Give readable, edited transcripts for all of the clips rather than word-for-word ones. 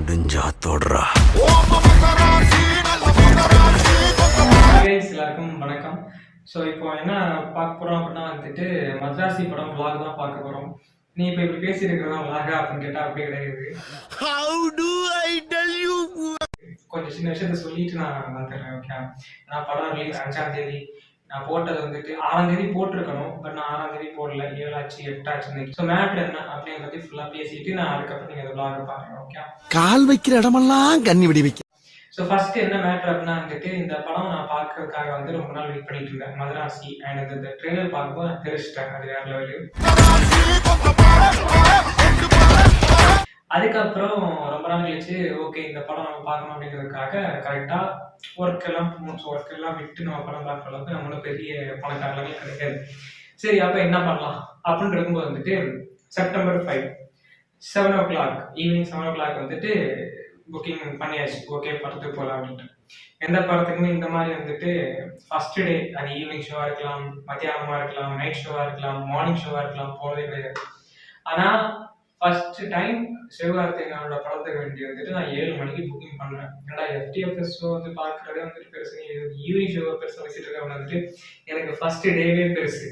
முடிஞ்சா தொடுறா. எல்லாருக்கும் வணக்கம். ஸோ இப்போ என்ன பார்க்க போறோம் அப்படின்னா வந்துட்டு மദ്രാசி படம் vlog தான் பார்க்க போறோம். நீ இப்போ இப்படி பேசிட்டு இருக்கிறதா vlog அப்படின்னு கேட்டா அப்படி கிடையாது. கொஞ்சம் சின்ன விஷயத்த சொல்லிட்டு நான் வந்துடுறேன். ஓகே, நான் படம் ரிலீஸ் 5ஆம் தேதி நான் போட்டது வந்துட்டு 6ஆம் தேதி போட்டிருக்கணும். பட் நான் 6ஆம் தேதி போடல, 7 ஆச்சு 8 ஆச்சு இன்னைக்கு. ஸோ மேட்ரு என்ன அப்படின்னு பத்தி ஃபுல்லா பேசிட்டு நான் அதுக்கப்புறம் நீங்க அந்த vlog பாருங்க. ஓகே, கால் வைக்கிற இடமெல்லாம் கண்ணி விடி வைக்க. ஸோ ஃபர்ஸ்ட் என்ன மேட்ரு அப்படின்னா வந்துட்டு இந்த படம் நான் பார்க்கறதுக்காக வந்து ரொம்ப நாள் வெயிட் பண்ணிட்டு இருந்தேன், மதராசி. அண்ட் இந்த ட்ரெய்லர் பார்க்கும்போது நான் தெரிஞ்சிட்டேன் அது வேற லெவலு. அதுக்கப்புறம் ரொம்ப நாள் கழிச்சு ஓகே இந்த படம் நம்ம பார்க்கணும் அப்படிங்கிறதுக்காக கரெக்டா ஒர்க் எல்லாம் விட்டு நம்ம படம் பார்க்குற அளவுக்கு நம்மளும் பெரிய பணக்காரர்களே கிடைக்காது. சரி அப்ப என்ன பண்ணலாம் அப்படின்னு இருக்கும்போது வந்துட்டு செப்டம்பர் 5 7 o'clock ஈவினிங் 7 o'clock வந்துட்டு புக்கிங் பண்ணியாச்சு. ஓகே படத்துக்கு போகலாம் அப்படின்ட்டு. எந்த படத்துக்குமே இந்த மாதிரி வந்துட்டு ஃபர்ஸ்ட் டே அது ஈவினிங் ஷோவா இருக்கலாம், மத்தியானமா இருக்கலாம், நைட் ஷோவா இருக்கலாம், மார்னிங் ஷோவா இருக்கலாம், போனதே கிடையாது. ஆனா ஃபர்ஸ்ட் டைம் சிவகார்த்திகேயனோட படத்துக்கு வேண்டி வந்துட்டு நான் 7 மணிக்கு புக்கிங் பண்ணேன். ஏன்னா எஃப்டிஎஃப்எஸ் ஷோ வந்து பார்க்கறதே வந்துட்டு பெருசு, ஈவினிங் ஷோ பெருசா வச்சுட்டு இருக்க வந்துட்டு எனக்கு ஃபர்ஸ்ட் டேவே பெருசு.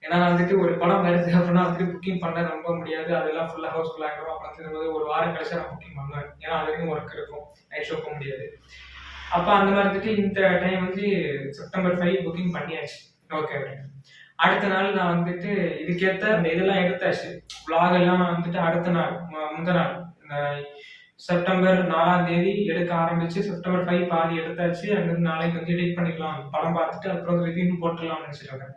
ஏன்னா வந்துட்டு ஒரு படம் வருது அப்படின்னா வந்துட்டு புக்கிங் பண்ண ரொம்ப முடியாது, அதெல்லாம் ஃபுல்லாக ஹவுஸ்ஃபுல் ஆகிடும். அப்புறம் திரும்ப ஒரு வாரம் கழிச்சு நான் புக்கிங் பண்ணுவேன், ஏன்னா அது வரைக்கும் ஒர்க் இருக்கும், நைட் ஷோ போக முடியாது. அப்போ அந்த மாதிரி வந்துட்டு இந்த டைம் வந்து செப்டம்பர் 5 புக்கிங் பண்ணியாச்சு. ஓகே அப்படின்னு அடுத்த நாள் நான் வந்துட்டு இதுக்கேற்ற அந்த இதெல்லாம் எடுத்தாச்சு. vlog எல்லாம் நான் வந்துட்டு அடுத்த நாள் முந்த நாள் இந்த செப்டம்பர் 4ஆம் தேதி எடுக்க ஆரம்பிச்சு செப்டம்பர் 5 பாதி எடுத்தாச்சு. அங்கிருந்து நாளைக்கு வந்து எடிட் பண்ணிக்கலாம், படம் பார்த்துட்டு அப்புறம் ரிவ்யூ போட்டுடலாம்னு நினைச்சிட்டு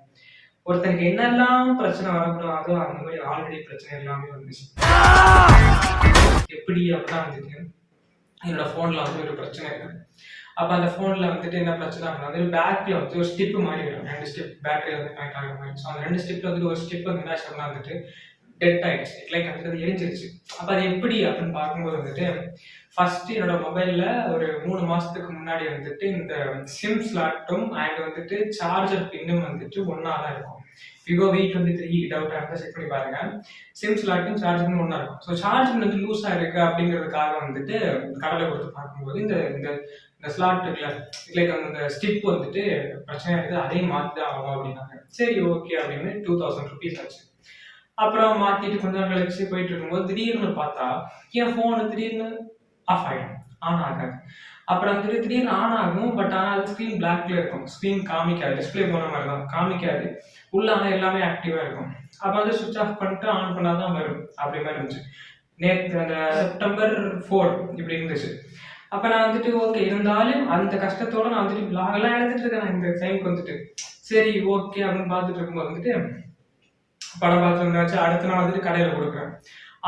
ஒருத்தருக்கு என்னெல்லாம் பிரச்சனை வரக்கூடாதோ அந்த மாதிரி ஆல்ரெடி பிரச்சனை எல்லாமே வந்துச்சு. எப்படி அப்படின்னா வந்துட்டு என்னோட போன்ல வந்து ஒரு பிரச்சனை இருக்கு. அப்ப அந்த போன்ல வந்துட்டு என்ன பிரச்சனை அப்படின்னா பேக்ல வந்து ஒரு ஸ்டிப் மாதிரி வரும், 2 ஸ்டெப் பேட்டரி வந்து கனெக்ட் ஆகிற மாதிரி. ஸோ அந்த 2 ஸ்டெப்ல வந்துட்டு ஒரு ஸ்டெப் வந்து என்ன சொன்னா வந்துட்டு டெட் ஆயிடுச்சு, லைக் அது எரிஞ்சிருச்சு. அப்ப அது எப்படி அப்படின்னு பார்க்கும்போது வந்துட்டு ஃபர்ஸ்ட் என்னோட மொபைல்ல ஒரு 3 மாசத்துக்கு முன்னாடி வந்துட்டு இந்த சிம் ஸ்லாட்டும் அண்ட் வந்துட்டு சார்ஜர் பின்னும் வந்துட்டு ஒன்னா தான் இருக்கும். விவோ V23 டவுட்டா இருந்தா செக் பண்ணி பாருங்க. சிம் ஸ்லாட்டும் சார்ஜரும் ஒன்னா இருக்கும். ஸோ சார்ஜிங் வந்து லூஸா இருக்கு அப்படிங்கிறதுக்காக வந்துட்டு கடலை கொடுத்து பார்க்கும்போது இந்த இந்த ஸ்லாட் இருக்குல்ல, லைக் அந்த ஸ்டிப் வந்துட்டு பிரச்சனையா இருக்குது, அதையும் மாத்திதான் ஆகும் அப்படின்னாங்க. சரி ஓகே அப்படின்னு 2000 rupees ஆச்சு. அப்புறம் மாத்திட்டு கொஞ்ச நாள் கழிச்சு போயிட்டு இருக்கும்போது திடீர்னு பார்த்தா என் போன் திடீர்னு ஆஃப் ஆயிடும், ஆன் ஆகாது. அப்புறம் வந்துட்டு திடீர்னு ஆன் ஆகும், பட் ஆனால் ஸ்க்ரீன் பிளாக்ல இருக்கும், ஸ்க்ரீன் காமிக்காது, டிஸ்பிளே போன மாதிரி தான் காமிக்காது, உள்ள ஆனால் எல்லாமே ஆக்டிவா இருக்கும். அப்போ வந்து சுவிச் ஆஃப் பண்ணிட்டு ஆன் பண்ணாதான் வரும், அப்படி மாதிரி இருந்துச்சு. நேற்று அந்த செப்டம்பர் 4 இப்படி இருந்துச்சு. அப்ப நான் வந்துட்டு ஓகே இருந்தாலும் அந்த கஷ்டத்தோட நான் வந்துட்டு vlog எல்லாம் எடுத்துட்டு இருக்கேன் இந்த டைமுக்கு வந்துட்டு. சரி ஓகே அப்படின்னு பார்த்துட்டு இருக்கும்போது வந்துட்டு படம் பார்த்து வந்தாச்சு. அடுத்த நாள் வந்துட்டு கடையில கொடுக்குறேன்.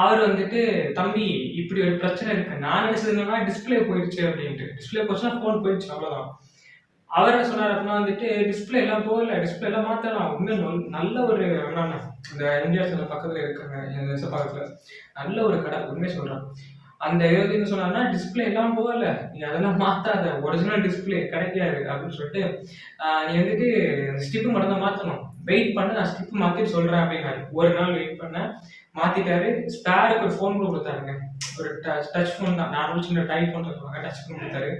அவர் வந்துட்டு தம்பி இப்படி ஒரு பிரச்சனை இருக்கு, நான் நினைச்சது என்னன்னா டிஸ்பிளே போயிடுச்சு அப்படின்ட்டு. டிஸ்பிளே போச்சுன்னா போன் போயிடுச்சு அவ்வளவுதான். அவர் என்ன சொன்னார் அப்படின்னா வந்துட்டு டிஸ்பிளே எல்லாம் போகல, டிஸ்பிளே எல்லாம் மாத்தலாம். உண்மையில நல்ல ஒரு இந்த இந்தியா பக்கத்துல இருக்காங்க பக்கத்துல நல்ல ஒரு கடை, உண்மையை சொல்றேன். அந்த என்ன சொன்னார்னா டிஸ்பிளே எல்லாம் போகல, நீ அதெல்லாம் மாத்தாத, ஒரிஜினல் டிஸ்பிளே கிடைக்காது அப்படின்னு சொல்லிட்டு நீ வந்துட்டு ஸ்டிப்பு மட்டும் தான் மாத்தணும், வெயிட் பண்ண நான் ஸ்டிப் மாத்திட்டு சொல்றேன் அப்படின்னாரு. ஒரு நாள் வெயிட் பண்ண மாத்திட்டாரு. ஸ்பேருக்கு ஒரு ஃபோன் கூட கொடுத்தாருங்க, ஒரு டச் ஃபோன் தான், நான் சின்ன டைப் ஃபோன் சொல்லுவாங்க, டச் ஃபோன் கொடுத்தாரு.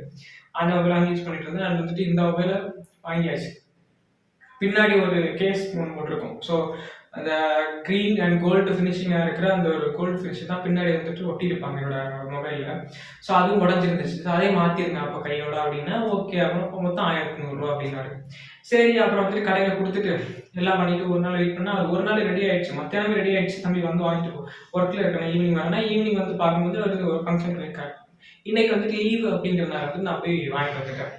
அந்த மொபைல் வாங்கி யூஸ் பண்ணிட்டு இருந்தேன். அது வந்துட்டு இந்த மொபைல வாங்கியாச்சு. பின்னாடி ஒரு கேஸ் ஃபோன் போட்டிருக்கும். ஸோ அந்த கிரீன் அண்ட் கோல்டு ஃபினிஷிங்காக இருக்கிற அந்த ஒரு கோல்டு ஃபினிஷ் தான் பின்னாடி வந்துட்டு ஒட்டியிருப்பாங்க என்னோட மொபைலில். ஸோ அதுவும் உடஞ்சிருந்துச்சு. அதே மாற்றிருந்தேன் அப்போ கையோட அப்படின்னா ஓகே. அப்புறம் மொத்தம் 1100 ரூபா அப்படின்னாரு. சரி அப்புறம் வந்துட்டு கடையில் கொடுத்துட்டு எல்லாம் பண்ணிட்டு ஒரு நாள் வெயிட் பண்ணால் அது ஒரு நாள் ரெடி ஆயிடுச்சு, மத்தியானமே ரெடி ஆயிடுச்சு. தம்பி வந்து வாங்கிட்டு போ, ஒர்க்கில் இருக்கேன், ஈவினிங் வரேன்னா ஈவினிங் வந்து பார்க்கும்போது அது ஒரு ஃபங்க்ஷன் இருக்காரு. இன்னைக்கு வந்துட்டு லீவு அப்படிங்கிறதுனால வந்து நான் போய் வாங்கிட்டு வந்துட்டேன்.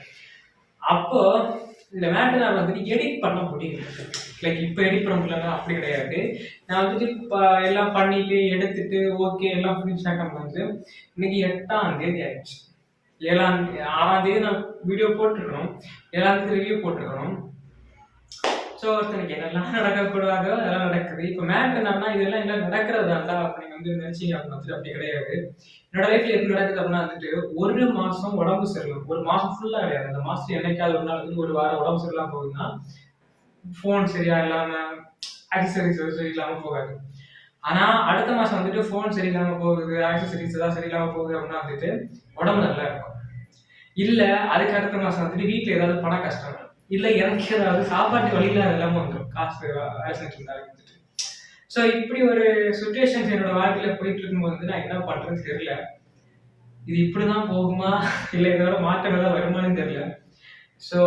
அப்போ இந்த மேட்டர் நான் வந்துட்டு எடிட் பண்ண முடியும், லைக் இப்போ எடிட் பண்ண முடியல அப்படி கிடையாது. நான் வந்துட்டு இப்போ எல்லாம் பண்ணிட்டு எடுத்துட்டு ஓகே எல்லாம் ஃபினிஷ் ஆகிட்டு இன்னைக்கு 8ஆம் தேதி ஆயிடுச்சு. 6ஆம் தேதி நான் வீடியோ போட்டிருக்கணும், 7ஆம் தேதி ரிவ்யூ போட்டிருக்கணும். ஸோ ஒருத்தனுக்கு என்னெல்லாம் நடக்கக்கூடாதோ அதெல்லாம் நடக்குது. இப்போ மேட்டர் என்னன்னா இதெல்லாம் எல்லாம் நடக்கிறதாண்டா அப்படின்னு வந்து நினைச்சிங்க அப்படின்னு வந்துட்டு அப்படி கிடையாது. என்னோட லைஃப்ல எப்படி நடக்குது அப்படின்னா வந்துட்டு ஒரு மாசம் உடம்பு சரியில்லை, ஒரு மாசம் ஃபுல்லா கிடையாது, அந்த மாசம் என்னைக்காவது ஒரு நாள் வந்து ஒரு வாரம் உடம்பு சரியில்லாம போகுதுன்னா ஃபோன் சரியா இல்லாம ஆக்சசரிஸ் இல்லாம போகாது. ஆனால் அடுத்த மாதம் வந்துட்டு ஃபோன் சரியில்லாமல் போகுது, ஆக்சசரிஸ் ஏதாவது சரியில்லாமல் போகுது அப்படின்னா வந்துட்டு உடம்பு நல்லா இருக்கும். இல்லை அதுக்கு அடுத்த மாதம் வந்துட்டு வீட்டில் ஏதாவது பண கஷ்டம், இல்லை எனக்கு ஏதாவது சாப்பாட்டு வழியில்லாத இல்லாமல் வந்துடும் காசு வேலை செஞ்சுருந்தாரு வந்துட்டு. ஸோ இப்படி ஒரு சுச்சுவேஷன்ஸ் என்னோட வாழ்க்கையில் போயிட்டு இருக்கும்போது வந்து நான் என்ன பண்ணுறதுன்னு தெரியல. இது இப்படி தான் போகுமா இல்லை இதோட மாற்றம் ஏதாவது வருமானு தெரியல. ஸோ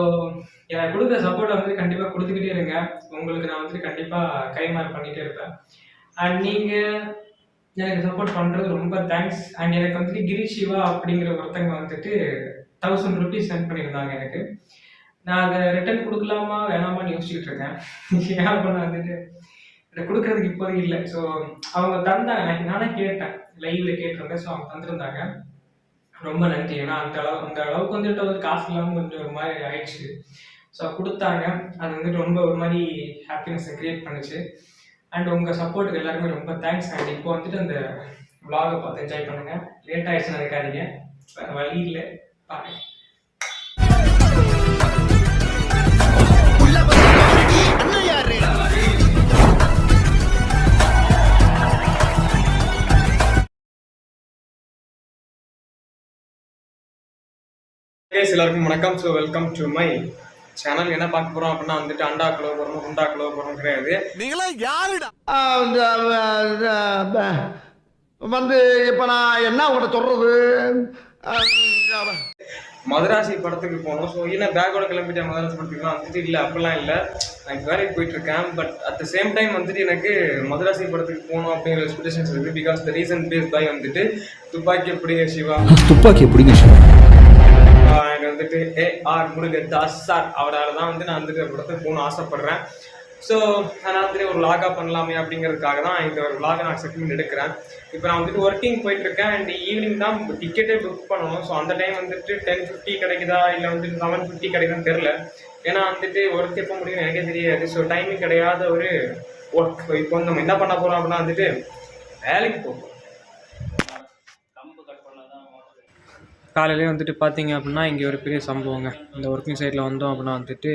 எனக்கு கொடுக்குற சப்போர்ட்டை வந்து கண்டிப்பாக கொடுத்துக்கிட்டே இருங்க. உங்களுக்கு நான் வந்துட்டு கண்டிப்பாக கைமாறு பண்ணிகிட்டே இருப்பேன். அண்ட் நீங்கள் எனக்கு சப்போர்ட் பண்ணுறது ரொம்ப தேங்க்ஸ். அண்ட் எனக்கு வந்துட்டு கிரி சிவா அப்படிங்கிற ஒருத்தங்க வந்துட்டு 1000 rupees சென்ட் பண்ணியிருந்தாங்க எனக்கு. நான் அதை ரிட்டர்ன் கொடுக்கலாமா வேணாமான்னு யோசிச்சுக்கிட்டு இருக்கேன். ஏன் அப்படின்னா வந்துட்டு எனக்கு கொடுக்கறதுக்கு இப்போதைக்கு இல்லை. ஸோ அவங்க தந்தாங்க, எனக்கு நானே கேட்டேன், லைவ்ல கேட்டிருந்தேன். ஸோ அவங்க தந்திருந்தாங்க, ரொம்ப நன்றி. ஏன்னா அந்த அளவுக்கு வந்துட்டு வந்து காசு இல்லாமல் கொஞ்சம் ஒரு மாதிரி ஆயிடுச்சு. ஸோ கொடுத்தாங்க, அது வந்துட்டு ரொம்ப ஒரு மாதிரி ஹாப்பினஸை க்ரியேட் பண்ணுச்சு. அண்ட் உங்கள் சப்போர்ட்டுக்கு எல்லாருமே ரொம்ப தேங்க்ஸ். அண்ட் இப்போ வந்துட்டு அந்த vlog-அ பார்த்து என்ஜாய் பண்ணுங்கள். லேட் ஆகிடுச்சுன்னு நினைக்காதீங்க, வேறு வழி இல்லை, பாருங்க. எல்லாருக்கும் வணக்கம். So welcome to my channel. என்ன பார்க்க போறோம் அப்படின்னா வந்துட்டு அண்டா கிலோ போறோம், குண்டா கிலோ போறோம் கிடையாது. நீங்களா யாருடா வந்து இப்ப நான் என்ன உங்கள்கிட்ட சொல்றது? மதராசி படத்துக்கு போனோம். ஸோ என்ன பேக்கோட கிளம்பிட்டேன் மதராசி படத்துக்குலாம் வந்துட்டு இல்லை, அப்படிலாம் இல்லை. நான் இப்போ வேலைக்கு போயிட்டு இருக்கேன். But at the same time வந்துட்டு எனக்கு மதராசி படத்துக்கு போகணும் அப்படிங்கிற எக்ஸ்பெக்டேஷன்ஸ் இருக்குது. Because the reason base by வந்துட்டு துப்பாக்கி பிடிங்க சிவா, துப்பாக்கி பிடிங்க சிவா, எனக்கு வந்துட்டு AR முருகதாஸ் சார் அவரால் தான் வந்து நான் வந்துட்டு படத்துக்கு போகணும்னு ஆசைப்பட்றேன். ஸோ நான் வந்துட்டு ஒரு vlog பண்ணலாமே அப்படிங்கிறதுக்காக தான் இந்த ஒரு vlog நான் செக்மெண்ட் எடுக்கிறேன். இப்போ நான் வந்துட்டு ஒர்க்கிங் போயிட்டுருக்கேன். அண்ட் ஈவினிங் தான் டிக்கெட்டே புக் பண்ணணும். ஸோ அந்த டைம் வந்துட்டு 10:50 கிடைக்குதா இல்லை வந்துட்டு 7:50 கிடைக்குதான்னு தெரில. ஏன்னா வந்துட்டு ஒர்க் எப்போ முடியும் எனக்கே தெரியாது. ஸோ டைமிங் கிடையாத ஒரு ஒர்க். இப்போ வந்து நம்ம என்ன பண்ண போகிறோம் அப்படின்னா வந்துட்டு வேலைக்கு போகிறோம். காலையிலே வந்துட்டு பார்த்தீங்க அப்படின்னா இங்கே ஒரு பெரிய சம்பவங்க. இந்த ஒர்க்கிங் சைட்டில் வந்தோம் அப்படின்னா வந்துட்டு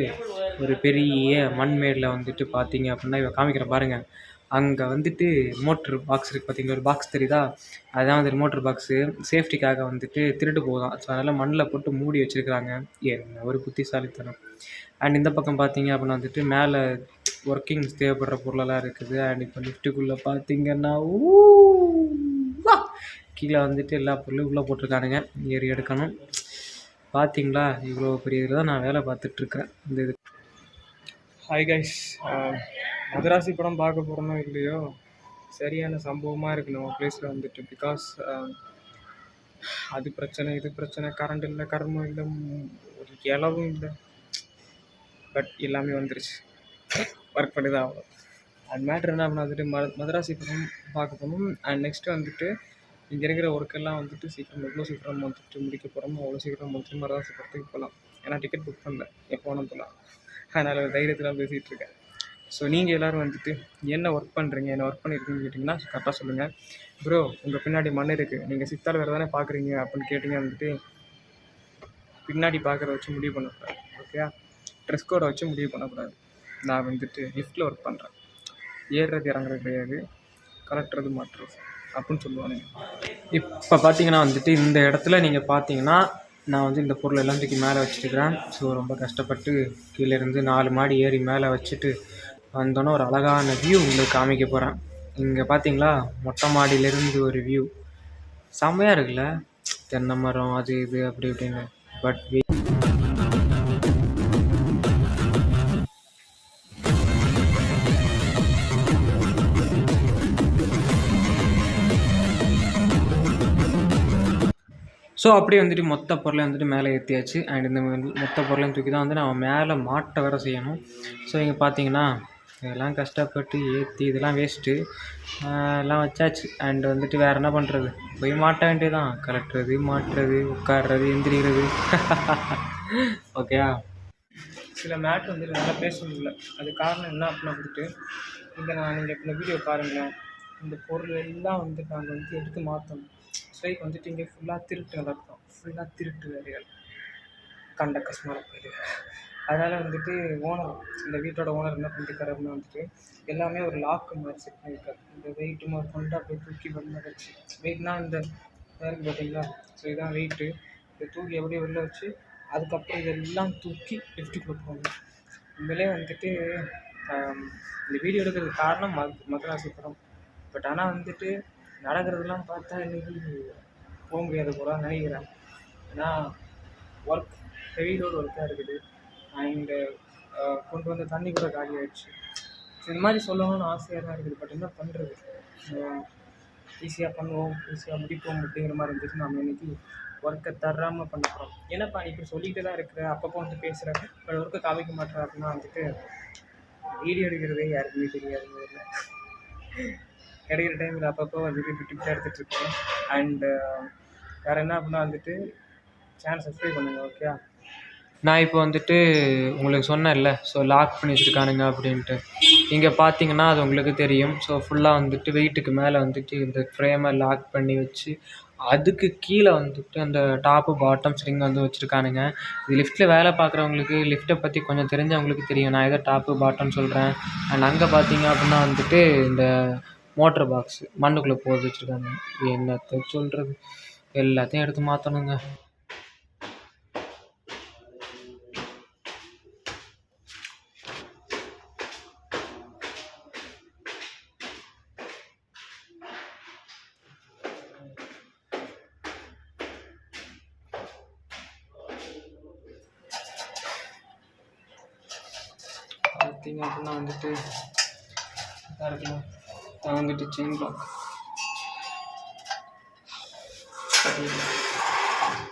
ஒரு பெரிய மண்மேடில் வந்துட்டு பார்த்தீங்க அப்படின்னா இவன் காமிக்கிறேன் பாருங்கள். அங்கே வந்துட்டு மோட்ரு பாக்ஸ் இருக்குது பார்த்தீங்களா, ஒரு பாக்ஸ் தெரியுதா, அதுதான் வந்துட்டு மோட்ரு பாக்ஸு. சேஃப்டிக்காக வந்துட்டு திருட்டு போகுதான். ஸோ அதனால் மண்ணில் போட்டு மூடி வச்சுருக்குறாங்க. என்ன ஒரு புத்திசாலித்தனம். அண்ட் இந்த பக்கம் பார்த்தீங்க அப்படின்னா வந்துட்டு மேலே ஒர்க்கிங்ஸ் தேவைப்படுற பொருளெல்லாம் இருக்குது. அண்ட் இப்போ லிஃப்ட்டுக்குள்ளே பார்த்தீங்கன்னா கீழே வந்துட்டு எல்லா பொருளும் உள்ளே போட்டிருக்கானுங்க, ஏறி எடுக்கணும். பார்த்தீங்களா, இவ்வளோ பெரிய இதில் தான் நான் வேலை பார்த்துட்ருக்குறேன். இந்த இது ஹாய் கைஸ், மதராசி படம் பார்க்க போகிறோமோ இல்லையோ சரியான சம்பவமாக இருக்குது நம்ம ப்ளேஸில் வந்துட்டு. பிகாஸ் அது பிரச்சனை, இது பிரச்சனை, கரண்ட் இல்லை, கர்மம் இல்லை, ஒரு இலவும் இல்லை. பட் எல்லாமே வந்துருச்சு, ஒர்க் பண்ணி தான் ஆகும். அண்ட் மேட்ரு என்ன அப்படின்னா வந்துட்டு மதராசி படம் பார்க்க போகணும். அண்ட் நெக்ஸ்ட்டு வந்துட்டு இங்கே இருக்கிற ஒர்க்கெல்லாம் வந்துட்டு சீக்கிரம் எவ்வளோ சீக்கிரம் வந்துட்டு முடிக்க போகிறோமோ அவ்வளோ சீக்கிரம் வந்துட்டு மதராசி படத்துக்கு போகலாம். ஏன்னா டிக்கெட் புக் பண்ணல, எப்போ வேணும் போகலாம். அதனால் தைரியத்தில் பேசிகிட்டு இருக்கேன். ஸோ நீங்கள் எல்லோரும் வந்துட்டு என்ன ஒர்க் பண்ணுறீங்க, என்ன ஒர்க் பண்ணியிருக்கீங்கன்னு கேட்டிங்கன்னா கரெக்டாக சொல்லுங்கள். ப்ரோ உங்கள் பின்னாடி மண் இருக்குது, நீங்கள் சித்தால் வேறு தானே பார்க்குறீங்க அப்படின்னு கேட்டிங்க வந்துட்டு பின்னாடி பார்க்குறத வச்சு முடிவு பண்ணக்கூடாது. ஓகே, ட்ரெஸ் கோடை வச்சு முடிவு பண்ணக்கூடாது. நான் வந்துட்டு லிஃப்ட்டில் ஒர்க் பண்ணுறேன், ஏறுறது இறங்குறது கிடையாது, கலட்டுறது மாட்டுறது அப்படின்னு சொல்லுவானுங்க. இப்போ பார்த்தீங்கன்னா வந்துட்டு இந்த இடத்துல நீங்கள் பார்த்தீங்கன்னா நான் வந்து இந்த பொருள் எல்லாம் தூக்கி மேலே வச்சுருக்கிறேன். ஸோ ரொம்ப கஷ்டப்பட்டு கீழேருந்து 4 மாடி ஏறி மேலே வச்சுட்டு வந்தோன்னே ஒரு அழகான வியூ உங்களுக்கு காமிக்க போகிறேன். இங்கே பார்த்தீங்களா, மொட்டை மாடியிலேருந்து ஒரு வியூ செம்மையாக இருக்குல்ல, தென்னை மரம் அது இது அப்படி இப்படின்னு. பட் ஸோ அப்படியே வந்துட்டு மொத்த பொருளையும் வந்துட்டு மேலே ஏற்றியாச்சு. அண்ட் இந்த மொத்த பொருளையும் தூக்கி தான் வந்து நான் மேலே மாட்ட வேறு செய்யணும். ஸோ இங்கே பார்த்தீங்கன்னா இதெல்லாம் கஷ்டப்பட்டு ஏற்றி இதெல்லாம் வேஸ்ட்டு எல்லாம் வச்சாச்சு. அண்ட் வந்துட்டு வேறு என்ன பண்ணுறது, போய் மாட்ட வேண்டியதான். கலட்டுறது, மாட்டுறது, உட்காடுறது, எந்திரிக்கிறது. ஓகேயா, சில மேட்ரு வந்துட்டு நல்லா பேச முடியல. அது காரணம் என்ன அப்படின்னா வந்துட்டு நீங்கள் இந்த வீடியோ பாருங்களேன், இந்த பொருள் எல்லாம் வந்துட்டு நாங்கள் வந்து எடுத்து மாற்றணும். ஸ்ட்ரைக் வந்துட்டு இங்கே ஃபுல்லாக திருட்டு நடக்கும், ஃபுல்லாக திருட்டு வேலைகள், கண்ட கஸ்மார போயிடுவேன். அதனால் வந்துட்டு ஓனர், இந்த வீட்டோட ஓனர் என்ன பண்ணிருக்காரு அப்படின்னா வந்துட்டு எல்லாமே ஒரு லாக்கு மாதிரி செட் பண்ணியிருக்காரு. இந்த வெயிட்டு மாதிரி கொண்டு அப்படியே தூக்கி வெளில வச்சு, வெயிட்னா இந்த இருக்குது பார்த்தீங்களா, ஸோ இதான் வெயிட்டு. இதை தூக்கி அப்படியே வெளில வச்சு அதுக்கப்புறம் இதெல்லாம் தூக்கி லிஃப்ட்டுக்குள்ளே போகணும். உண்மையிலே வந்துட்டு இந்த வீடியோ எடுக்கிறதுக்கு காரணம் மதராசி படம். பட் ஆனால் வந்துட்டு நடக்கிறதுலாம் பார்த்தா இன்றைக்கி போக முடியாது போல நினைக்கிறேன். ஏன்னா ஒர்க் ஹெவி லோடு ஒர்க்காக இருக்குது. அண்டு கொண்டு வந்த தண்ணி கூட காலி ஆகிடுச்சு. இது மாதிரி சொல்லணும்னு ஆசையாக தான் இருக்குது. பட் என்ன பண்ணுறது, ஈஸியாக பண்ணுவோம், ஈஸியாக முடிப்போம் அப்படிங்கிற மாதிரி இருந்துச்சு. நம்ம இன்றைக்கி ஒர்க்கை தராமல் பண்ணுறோம். என்னப்பா நீ இப்படி சொல்லிகிட்டு தான் இருக்கிற, அப்பப்போ வந்து பேசுகிறேன், பட் ஒர்க்கை காமிக்க மாட்டேன் அப்படின்னா வந்துட்டு வீடியோ எடுக்கிறதே யாருக்குமே தெரியாது. கிடைக்கிற டைமில் அப்பப்போ வந்துட்டு விட்டு எடுத்துகிட்ருக்கேன். அண்டு வேறு என்ன அப்படின்னா வந்துட்டு சேனல் சப்ஸ்கிரைப் பண்ணுங்கள். ஓகே, நான் இப்போ வந்துட்டு உங்களுக்கு சொன்னேன்ல, ஸோ லாக் பண்ணி வச்சுருக்கானுங்க அப்படின்ட்டு. இங்கே பார்த்தீங்கன்னா அது உங்களுக்கு தெரியும். ஸோ ஃபுல்லாக வந்துட்டு வெயிட்டுக்கு மேலே வந்துட்டு இந்த ஃப்ரேமை லாக் பண்ணி வச்சு அதுக்கு கீழே வந்துட்டு அந்த டாப்பு பாட்டம் ஸ்ட்ரிங் வந்து வச்சுருக்கானுங்க. இது லிஃப்ட்டில் வேலை பார்க்குறவங்களுக்கு, லிஃப்ட்டை பற்றி கொஞ்சம் தெரிஞ்சவங்களுக்கு தெரியும் நான் எதோ டாப்பு பாட்டம் சொல்கிறேன். அண்ட் அங்கே பார்த்தீங்க அப்படின்னா வந்துட்டு இந்த மோட்ரு பாக்ஸு மண்ணுக்குள்ளே போட்டு வச்சுருக்காங்க. என்னத்தை சொல்கிறது, எல்லாத்தையும் எடுத்து மாற்றணுங்க. பார்த்தீங்க அப்படின்னா வந்துட்டு இருக்கலாம், நான் வந்துட்டு செயின் லாக்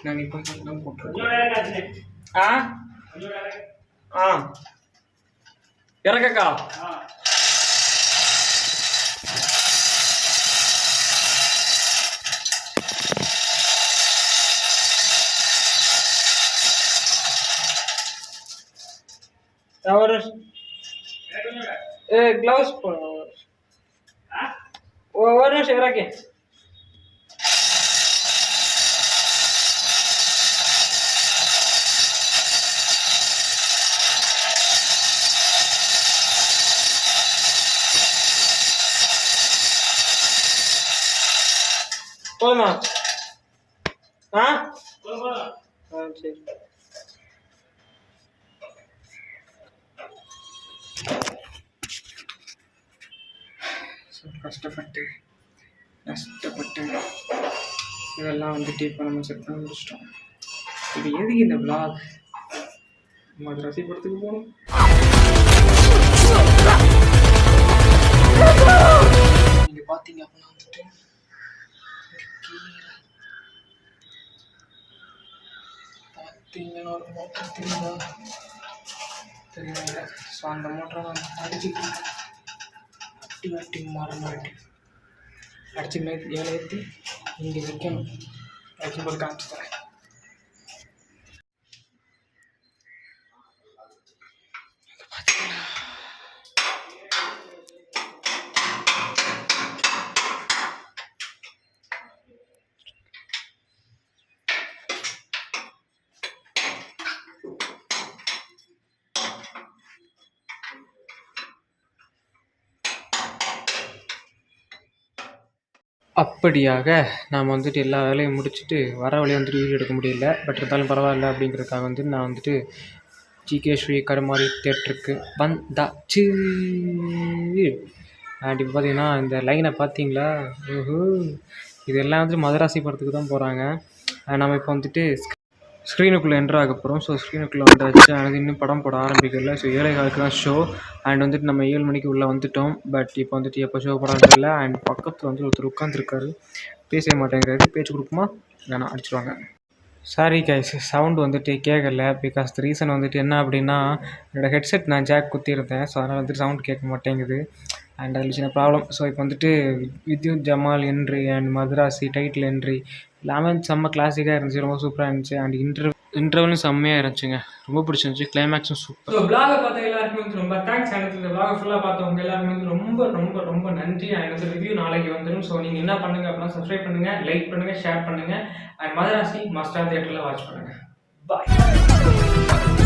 நான் இப்போ போட்டுருக்கேன். இறக்கக்கா ஒரு ग्लव्स ஒரு நிமிஷம் இறக்கி. போதுமா? சரி, கஷ்டப்பட்டு இதெல்லாம் வந்துட்டு இப்போ நம்ம செட் பண்ண முடிச்சிட்டோம். இது எதுக்கு இந்த விளாக், மதராசி படத்துக்கு போகணும். நீங்கள் பார்த்தீங்க அப்படின்னா வந்துட்டு பார்த்தீங்கன்னா ஒரு மோட்டர் தெரியுங்களா. ஸோ அந்த மோட்டரை நான் அடிச்சுக்கிட்டு அட்டி மாறி அடிச்சு மேலே ஏற்றி இங்கே வைக்கணும். வைக்கும்போது காமிச்சு தரேன். அப்படியாக நாம் வந்துட்டு எல்லா வேலையும் முடிச்சுட்டு வர வழியை வந்துட்டு வீடியோ எடுக்க முடியல. பட் இருந்தாலும் பரவாயில்ல அப்படிங்கிறதுக்காக வந்துட்டு நான் வந்துட்டு ஜிகே ஸ்ரீ கருமாரி தேட்டருக்கு வந்தாச்சு. அண்ட் இப்போ பார்த்தீங்கன்னா இந்த லைனை பார்த்தீங்களா, இதெல்லாம் வந்துட்டு மதராசி படத்துக்கு தான் போகிறாங்க. நம்ம இப்போ வந்துட்டு ஸ்க்ரீனுக்குள்ளே என்ட்ரு ஆக போகிறோம். ஸோ ஸ்க்ரீனுக்குள்ளே வந்தாச்சு. அது இன்னும் படம் போட ஆரம்பிக்கல. ஸோ 7:15 தான் ஷோ. அண்ட் வந்துட்டு நம்ம 7 மணிக்கு உள்ளே வந்துவிட்டோம். பட் இப்போ வந்துட்டு எப்போ ஷோ போடாமல் இல்லை. அண்ட் பக்கத்தில் வந்து ஒருத்தர் உட்காந்துருக்காரு, பேச மாட்டேங்கிறாரு. பேச்சு கொடுக்குமா வேணாம், அடிச்சிடுவாங்க. சாரி கைஸ், சவுண்டு வந்துட்டு கேட்கல. பிகாஸ் த ரீசன் வந்துட்டு என்ன அப்படின்னா, என்னோடய ஹெட்செட் நான் ஜாக் குத்திருந்தேன். ஸோ அதனால் வந்துட்டு சவுண்ட் கேட்க மாட்டேங்குது. அண்ட் அதில் சின்ன ப்ராப்ளம். ஸோ இப்போ வந்துட்டு Vidyut Jamal entry and Madrasi title entry எல்லாமே செம்ம கிளாசிக்காக இருந்துச்சு, ரொம்ப சூப்பராக இருந்துச்சு. அண்ட் இன்டர்வலும் செம்மையாக இருந்துச்சுங்க, ரொம்ப பிடிச்சிருந்துச்சு. கிளைமேக்ஸும் சூப்பர். ஸோ விளாகை பார்த்த எல்லாருக்குமே வந்து ரொம்ப தேங்க்ஸ். எனக்கு இந்த விளாகை ஃபுல்லாக பார்த்தவங்க எல்லாருமே வந்து ரொம்ப ரொம்ப ரொம்ப நன்றி. எனக்கு ரிவ்யூ நாளைக்கு வந்துடும். ஸோ நீங்கள் என்ன பண்ணுங்கள் அப்படின்னா சப்ஸ்கிரைப் பண்ணுங்கள், லைக் பண்ணுங்கள், ஷேர் பண்ணுங்கள். அண்ட் மதராசி மஸ்டா தியேட்டரில் வாட்ச் பண்ணுங்கள். பாய்.